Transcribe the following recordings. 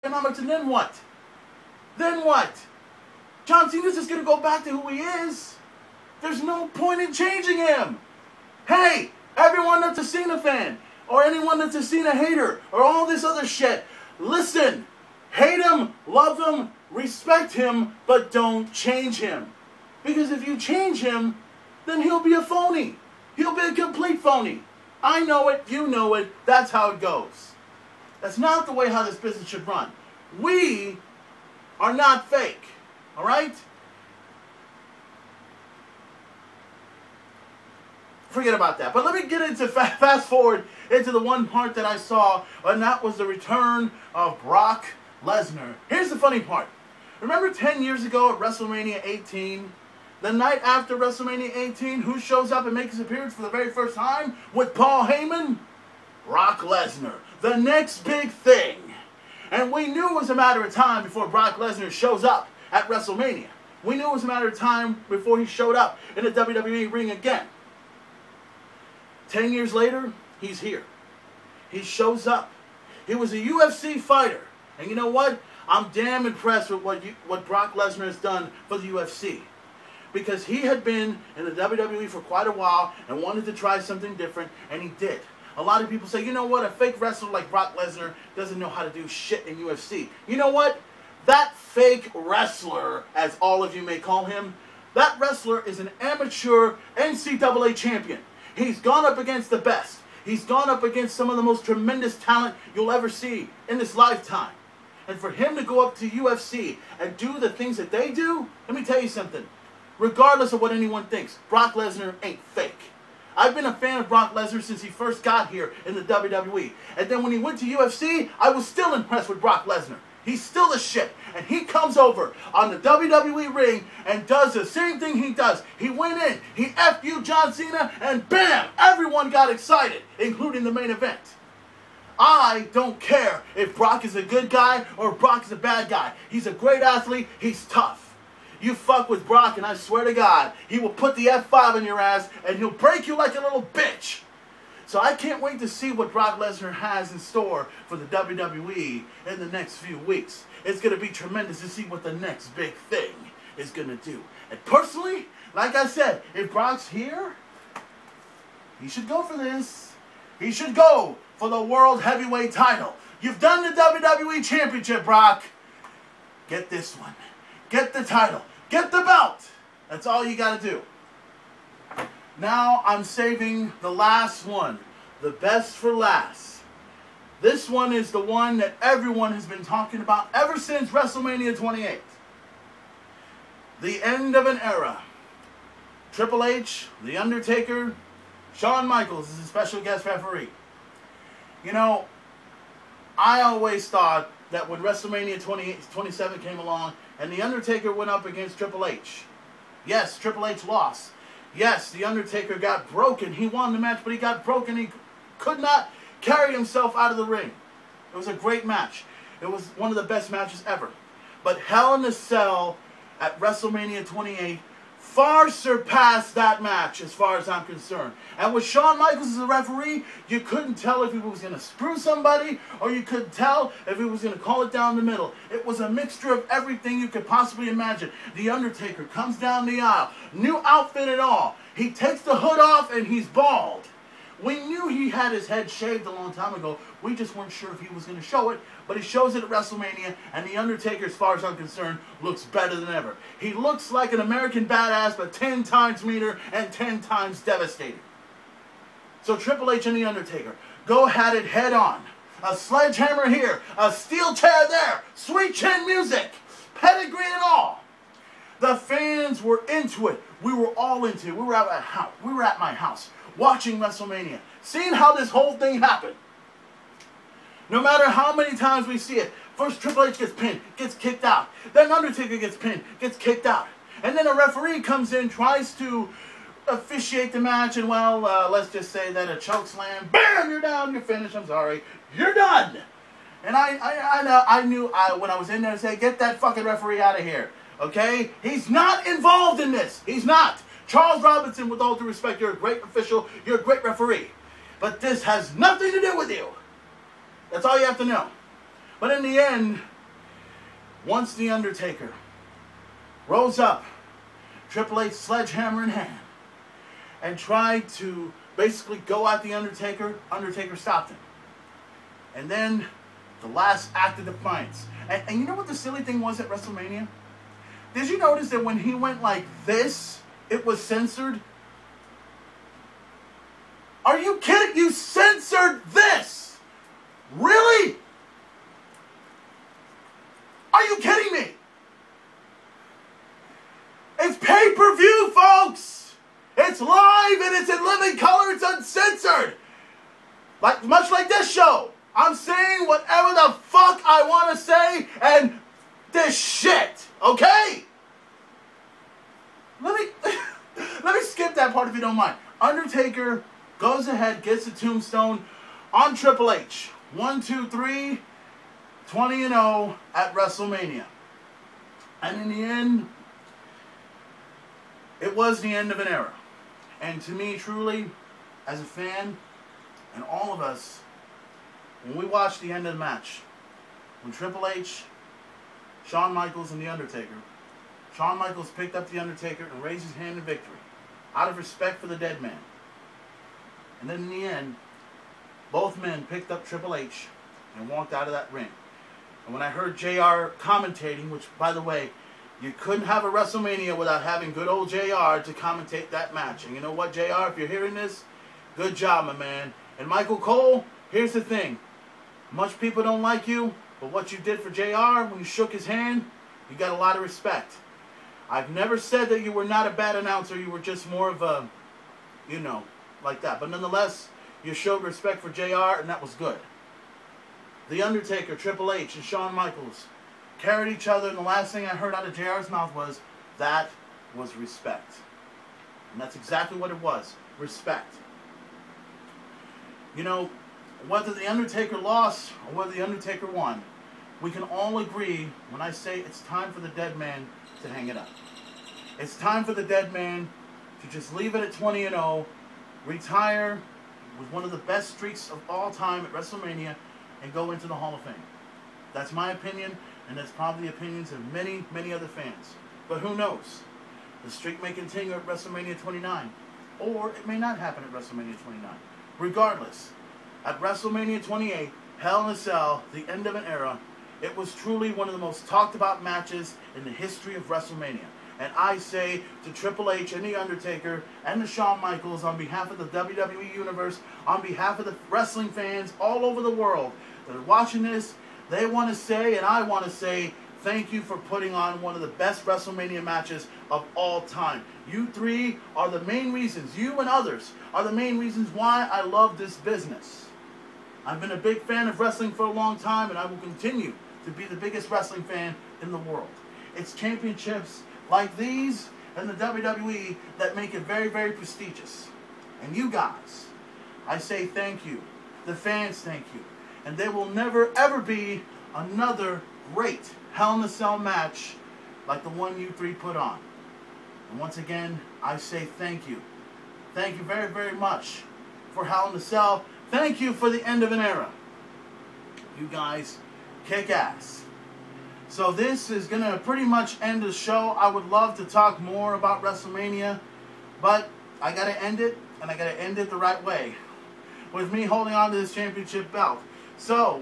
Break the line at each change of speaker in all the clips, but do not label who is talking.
economics, and then what? Then what? John Cena's just going to go back to who he is. There's no point in changing him. Hey, everyone that's a Cena fan, or anyone that's a Cena hater, or all this other shit, listen. Hate him, love him, respect him, but don't change him. Because if you change him, then he'll be a phony. He'll be a complete phony. I know it, you know it, that's how it goes. That's not the way how this business should run. We are not fake, all right? Forget about that. But let me get into fast forward into the one part that I saw, and that was the return of Brock Lesnar. Here's the funny part. Remember 10 years ago at WrestleMania 18? The night after WrestleMania 18, who shows up and makes his appearance for the very first time with Paul Heyman? Brock Lesnar. The next big thing. And we knew it was a matter of time before Brock Lesnar shows up at WrestleMania. We knew it was a matter of time before he showed up in the WWE ring again. 10 years later, he's here. He shows up. He was a UFC fighter. And you know what? I'm damn impressed with what Brock Lesnar has done for the UFC. Because he had been in the WWE for quite a while and wanted to try something different, and he did. A lot of people say, you know what? A fake wrestler like Brock Lesnar doesn't know how to do shit in UFC. You know what? That fake wrestler, as all of you may call him, that wrestler is an amateur NCAA champion. He's gone up against the best. He's gone up against some of the most tremendous talent you'll ever see in this lifetime. And for him to go up to UFC and do the things that they do, let me tell you something. Regardless of what anyone thinks, Brock Lesnar ain't fake. I've been a fan of Brock Lesnar since he first got here in the WWE. And then when he went to UFC, I was still impressed with Brock Lesnar. He's still the shit. And he comes over on the WWE ring and does the same thing he does. He went in, he F you John Cena, and bam! Everyone got excited, including the main event. I don't care if Brock is a good guy or Brock is a bad guy. He's a great athlete, he's tough. You fuck with Brock and I swear to God, he will put the F5 in your ass and he'll break you like a little bitch. So I can't wait to see what Brock Lesnar has in store for the WWE in the next few weeks. It's going to be tremendous to see what the next big thing is going to do. And personally, like I said, if Brock's here, he should go for this. He should go for the World Heavyweight title. You've done the WWE Championship, Brock. Get this one. Get the title. Get the belt. That's all you got to do. Now I'm saving the last one. The best for last. This one is the one that everyone has been talking about ever since WrestleMania 28. The end of an era. Triple H, The Undertaker, Shawn Michaels is a special guest referee. You know, I always thought that when WrestleMania 27 came along and The Undertaker went up against Triple H. Yes, Triple H lost. Yes, The Undertaker got broken. He won the match, but he got broken. He could not carry himself out of the ring. It was a great match. It was one of the best matches ever. But Hell in a Cell at WrestleMania 28 far surpassed that match as far as I'm concerned. And with Shawn Michaels as a referee, you couldn't tell if he was going to screw somebody or you couldn't tell if he was going to call it down the middle. It was a mixture of everything you could possibly imagine. The Undertaker comes down the aisle, new outfit and all. He takes the hood off and he's bald. We knew he had his head shaved a long time ago. We just weren't sure if he was going to show it. But he shows it at WrestleMania, and The Undertaker, as far as I'm concerned, looks better than ever. He looks like an American badass, but 10 times meaner and 10 times devastating. So Triple H and The Undertaker go at it head on. A sledgehammer here, a steel chair there, sweet chin music, pedigree and all. The fans were into it. We were all into it. We were at my house watching WrestleMania, seeing how this whole thing happened. No matter how many times we see it, first Triple H gets pinned, gets kicked out. Then Undertaker gets pinned, gets kicked out. And then a referee comes in, tries to officiate the match, and well, let's just say that a choke slam, bam, you're down, you're finished, I'm sorry, you're done. And I knew when I was in there to say, get that fucking referee out of here, okay? He's not involved in this, he's not. Charles Robinson, with all due respect, you're a great official, you're a great referee. But this has nothing to do with you. That's all you have to know. But in the end, once The Undertaker rose up, Triple H sledgehammer in hand, and tried to basically go at The Undertaker, Undertaker stopped him. And then the last act of defiance. And you know what the silly thing was at WrestleMania? Did you notice that when he went like this, it was censored? Are you kidding? You censored this? Really? Are you kidding me? It's pay-per-view, folks! It's live and it's in living color, it's uncensored! Much like this show. I'm saying whatever the fuck I want to say and this shit, okay? Let me skip that part if you don't mind. Undertaker goes ahead, gets a tombstone on Triple H. 1, 2, 3, 20-0 at WrestleMania. And in the end, it was the end of an era. And to me, truly, as a fan, and all of us, when we watched the end of the match, when Triple H, Shawn Michaels, and The Undertaker, Shawn Michaels picked up The Undertaker and raised his hand in victory, out of respect for the dead man. And then in the end, both men picked up Triple H and walked out of that ring. And when I heard JR commentating, which, by the way, you couldn't have a WrestleMania without having good old JR to commentate that match. And you know what, JR, if you're hearing this, good job, my man. And Michael Cole, here's the thing. Much people don't like you, but what you did for JR when you shook his hand, you got a lot of respect. I've never said that you were not a bad announcer. You were just more of a, you know, like that. But nonetheless, you showed respect for JR, and that was good. The Undertaker, Triple H, and Shawn Michaels carried each other, and the last thing I heard out of JR's mouth was, that was respect. And that's exactly what it was, respect. You know, whether The Undertaker lost or whether The Undertaker won, we can all agree when I say it's time for the dead man to hang it up. It's time for the dead man to just leave it at 20-0, retire with one of the best streaks of all time at WrestleMania, and go into the Hall of Fame. That's my opinion, and that's probably the opinions of many, many other fans. But who knows? The streak may continue at WrestleMania 29, or it may not happen at WrestleMania 29. Regardless, at WrestleMania 28, Hell in a Cell, the end of an era, it was truly one of the most talked about matches in the history of WrestleMania. And I say to Triple H and The Undertaker and to Shawn Michaels, on behalf of the WWE Universe, on behalf of the wrestling fans all over the world that are watching this, they want to say, and I want to say, thank you for putting on one of the best WrestleMania matches of all time. You three are the main reasons, you and others, are the main reasons why I love this business. I've been a big fan of wrestling for a long time, and I will continue to be the biggest wrestling fan in the world. It's championships like these and the WWE that make it very, very prestigious. And you guys, I say thank you. The fans, thank you. And there will never, ever be another great Hell in a Cell match like the one you three put on. And once again, I say thank you. Thank you very, very much for Hell in a Cell. Thank you for the end of an era. You guys kick ass. So this is going to pretty much end the show. I would love to talk more about WrestleMania, but I got to end it, and I got to end it the right way, with me holding on to this championship belt. So,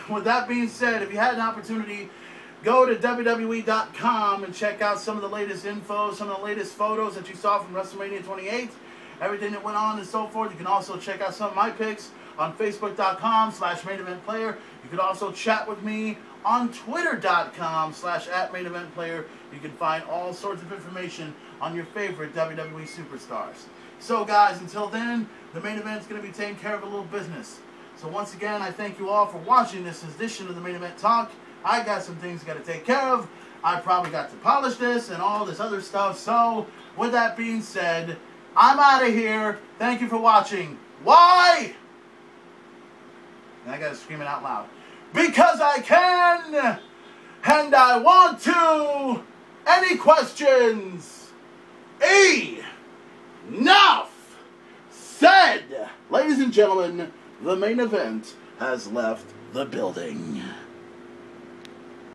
with that being said, if you had an opportunity, go to WWE.com and check out some of the latest info, some of the latest photos that you saw from WrestleMania 28, everything that went on and so forth. You can also check out some of my picks on Facebook.com/MainEventPlayer. You can also chat with me on Twitter.com/@MainEventPlayer. You can find all sorts of information on your favorite WWE superstars. So guys, until then, the main event is going to be taking care of a little business. So once again, I thank you all for watching this edition of the Main Event Talk. I got some things I got to take care of. I probably got to polish this and all this other stuff. So with that being said, I'm out of here. Thank you for watching. Why? And I got to scream it out loud. Because I can, and I want to. Any questions? Enough said. Ladies and gentlemen, the main event has left the building.